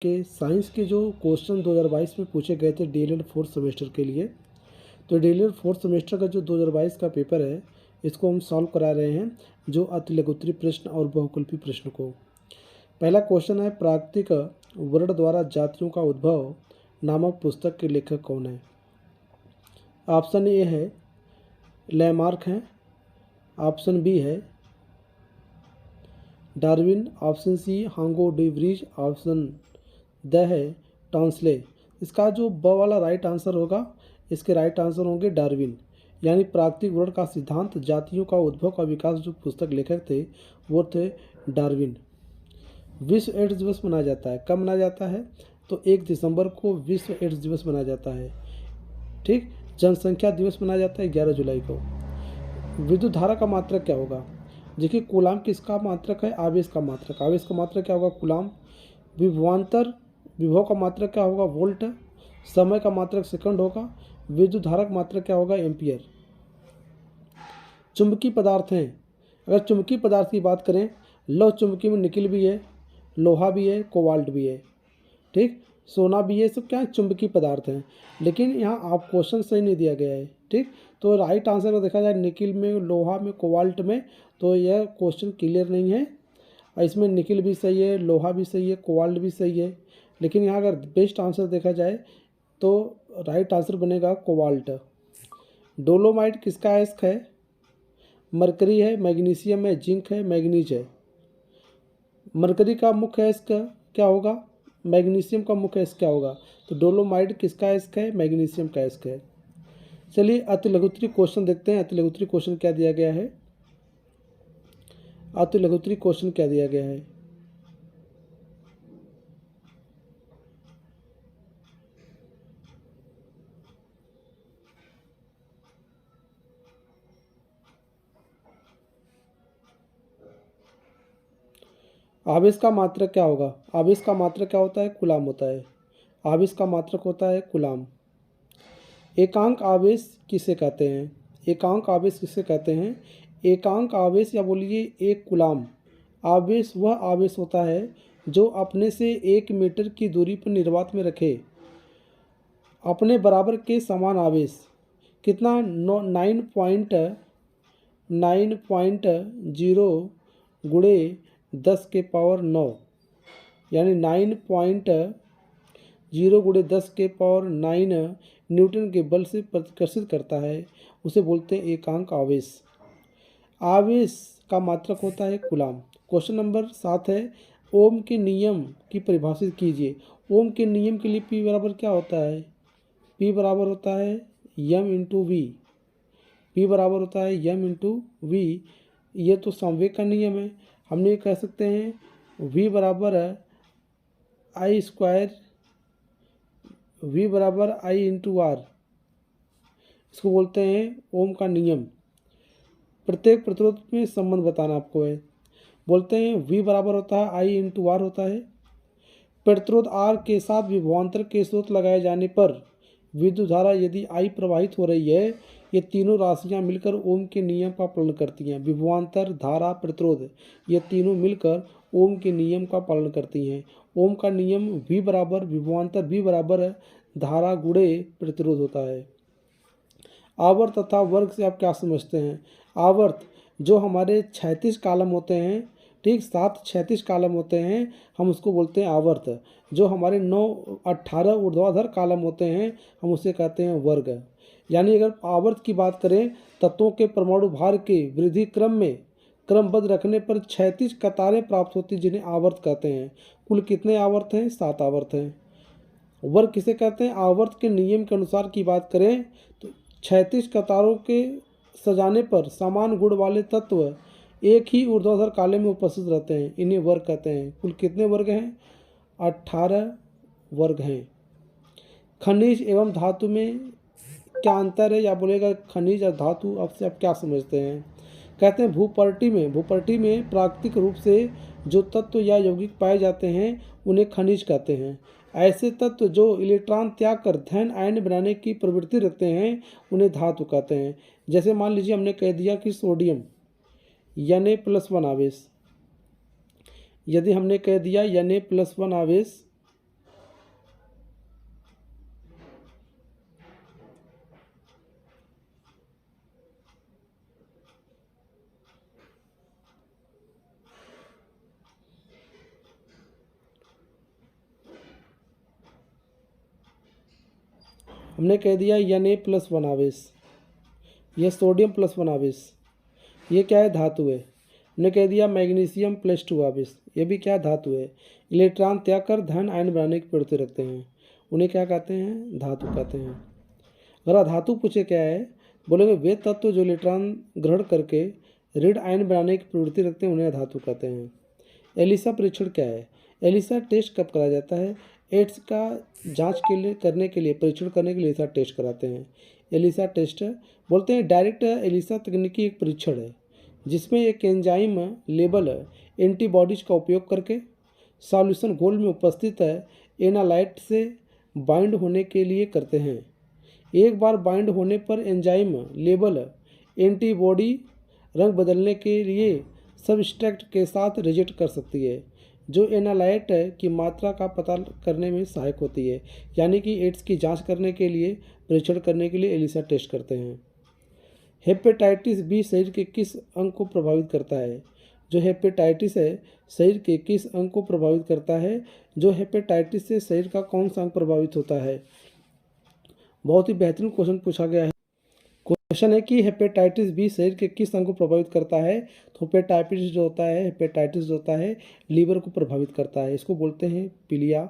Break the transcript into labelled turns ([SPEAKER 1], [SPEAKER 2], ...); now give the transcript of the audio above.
[SPEAKER 1] के साइंस के जो क्वेश्चन 2022 में पूछे गए थे डीएलएड फोर्थ सेमेस्टर के लिए, तो डीएलएड फोर्थ सेमेस्टर का जो 2022 का पेपर है, इसको हम सॉल्व करा रहे हैं, जो अति लघुत्तरी प्रश्न और बहुकल्पी प्रश्न को। पहला क्वेश्चन है, प्राकृतिक वर्ण द्वारा जातियों का उद्भव नामक पुस्तक के लेखक कौन है? ऑप्शन ए है लैमार्क हैं, ऑप्शन बी है Darwin, option C Hugo de Vries, option D है टॉन्सले। इसका जो ब वाला राइट आंसर होगा, इसके राइट आंसर होंगे डार्विन। यानी प्राकृतिक वर्ण का सिद्धांत, जातियों का उद्भव का विकास, जो पुस्तक लेखक थे वो थे डार्विन। विश्व एड्स दिवस मनाया जाता है, कब मनाया जाता है? तो 1 दिसंबर को विश्व एड्स दिवस मनाया जाता है। ठीक। जनसंख्या दिवस मनाया जाता है 11 जुलाई को। विद्युत धारा का मात्रक क्या होगा? देखिए, कूलाम किसका मात्रक है? आवेश का मात्रक। आवेश का मात्रक क्या होगा? कूलाम। विभव का मात्रक क्या होगा? वोल्ट। समय का मात्रक सेकंड होगा। विद्युत धारा का मात्रक क्या होगा? एम्पियर। चुंबकीय पदार्थ हैं, अगर चुंबकीय पदार्थ की बात करें, लौह चुंबकीय में निकिल भी है, लोहा भी है, कोबाल्ट भी है, ठीक, सोना भी है, सब क्या है? चुंबकीय पदार्थ हैं। लेकिन यहाँ आप क्वेश्चन सही नहीं दिया गया है, ठीक। तो राइट आंसर को देखा जाए निकिल में, लोहा में, कोबाल्ट में, तो यह क्वेश्चन क्लियर नहीं है। इसमें निकिल भी सही है, लोहा भी सही है, कोबाल्ट भी सही है, लेकिन यहाँ अगर बेस्ट आंसर देखा जाए तो राइट आंसर बनेगा कोबाल्ट। डोलोमाइट किसका अयस्क है? मरकरी है, मैग्नीशियम है, जिंक है, मैग्नीज है। मरकरी का मुख्य अयस्क क्या होगा? मैग्नीशियम का मुख्य अयस्क क्या होगा? तो डोलोमाइट किसका अयस्क है? मैग्नीशियम का अयस्क है। चलिए अति लघुत्तरी क्वेश्चन देखते हैं। अति लघुत्तरी क्वेश्चन क्या दिया गया है? अति लघुत्तरी क्वेश्चन क्या दिया गया है? आवेश का मात्रक क्या होगा? आवेश का मात्रक क्या होता है? कूलाम होता है। आवेश का मात्रक होता है कूलाम। एकांक आवेश किसे कहते हैं? एकांक आवेश किसे कहते हैं? एकांक आवेश या बोलिए एक कूलाम आवेश वह आवेश होता है जो अपने से 1 मीटर की दूरी पर निर्वात में रखे अपने बराबर के समान आवेश। कितना? 9.0 गुणे 10 के पावर 9, यानी 9.0 गुणे 10 के पावर 9 न्यूटन के बल से प्रतिकर्षित करता है, उसे बोलते हैं एकांक आवेश। आवेश का मात्रक होता है कूलाम। क्वेश्चन नंबर 7 है, ओम के नियम की परिभाषित कीजिए। ओम के नियम के लिए P बराबर क्या होता है? P बराबर होता है m इंटू वी। P बराबर होता है m इंटू वी। ये तो संवेग का नियम है। हमने कह सकते हैं V बराबर आई स्क्वायर, V बराबर आई इंटू आर, इसको बोलते हैं ओम का नियम। प्रत्येक प्रतिरोध में संबंध बताना आपको है। बोलते हैं V बराबर होता है आई इंटू आर होता है। प्रतिरोध R के साथ विभवांतर के स्रोत लगाए जाने पर विद्युत धारा यदि I प्रवाहित हो रही है, ये तीनों राशियां मिलकर ओम के नियम का पालन करती हैं। विभवांतर, धारा, प्रतिरोध, ये तीनों मिलकर ओम के नियम का पालन करती हैं। ओम का नियम V बराबर विभवांतर, V बराबर धारा गुणे प्रतिरोध होता है। आवर्त तथा वर्ग से आप क्या समझते हैं? आवर्त जो हमारे 36 कॉलम होते हैं, ठीक, 7 36 कॉलम होते हैं, हम उसको बोलते हैं आवर्त। जो हमारे 18 ऊर्ध्वाधर कॉलम होते हैं, हम उसे कहते हैं वर्ग। यानी अगर आवर्त की बात करें, तत्वों के परमाणु भार के वृद्धि क्रम में क्रमबद्ध रखने पर 36 कतारें प्राप्त होती, जिन्हें आवर्त कहते हैं। कुल कितने आवर्त हैं? 7 आवर्त हैं। वर्ग किसे कहते हैं? आवर्त के नियम के अनुसार की बात करें तो 36 कतारों के सजाने पर समान गुण वाले तत्व एक ही ऊर्ध्वाधर काले में उपस्थित रहते हैं, इन्हें वर्ग कहते हैं। कुल कितने वर्ग हैं? 18 वर्ग हैं। खनिज एवं धातु में क्या अंतर है, या बोलेगा खनिज और धातु, अब से आप क्या समझते हैं? कहते हैं भूपर्टी में प्राकृतिक रूप से जो तत्व या यौगिक पाए जाते हैं उन्हें खनिज कहते हैं। ऐसे तत्व जो इलेक्ट्रॉन त्याग कर धन आयन बनाने की प्रवृत्ति रखते हैं उन्हें धातु कहते हैं। जैसे मान लीजिए हमने कह दिया कि सोडियम Na+1 आवेश, यदि हमने कह दिया Na+1 आवेश हमने कह दिया Na+1 आवेश, यह सोडियम+1 आवेश, ये क्या है, धातु है। हमने कह दिया मैग्नीशियम+2 आवेश, ये भी क्या धातु है। इलेक्ट्रॉन त्याग कर धन आयन बनाने की प्रवृत्ति रखते हैं, उन्हें क्या कहते हैं, धातु कहते हैं। अगर अधातु पूछे क्या है, बोलेंगे वे तत्व जो इलेक्ट्रॉन ग्रहण करके ऋण आयन बनाने की प्रवृत्ति रखते हैं, उन्हें अधातु कहते हैं। एलिसा परीक्षण क्या है, एलिसा टेस्ट कब कराया जाता है, एड्स का जांच के लिए करने के लिए, परीक्षण करने के लिए एलिसा टेस्ट कराते हैं। एलिसा टेस्ट बोलते हैं डायरेक्ट एलिसा तकनीकी एक परीक्षण है जिसमें एक एंजाइम लेबल एंटीबॉडीज का उपयोग करके सॉल्यूशन घोल में उपस्थित एनालाइट से बाइंड होने के लिए करते हैं। एक बार बाइंड होने पर एंजाइम लेबल एंटीबॉडी रंग बदलने के लिए सबस्ट्रैक्ट के साथ रिजेक्ट कर सकती है, जो एनालाइट की मात्रा का पता करने में सहायक होती है। यानी कि एड्स की जांच करने के लिए, परीक्षण करने के लिए एलिसा टेस्ट करते हैं। हेपेटाइटिस बी शरीर के किस अंग को प्रभावित करता है, जो हेपेटाइटिस है शरीर के किस अंग को प्रभावित करता है, जो हेपेटाइटिस से शरीर का कौन सा अंग प्रभावित होता है। बहुत ही बेहतरीन क्वेश्चन पूछा गया है। क्वेश्चन है कि हेपेटाइटिस बी शरीर के किस अंग को प्रभावित करता है, तो हेपेटाइटिस जो होता है लीवर को प्रभावित करता है, इसको बोलते हैं पीलिया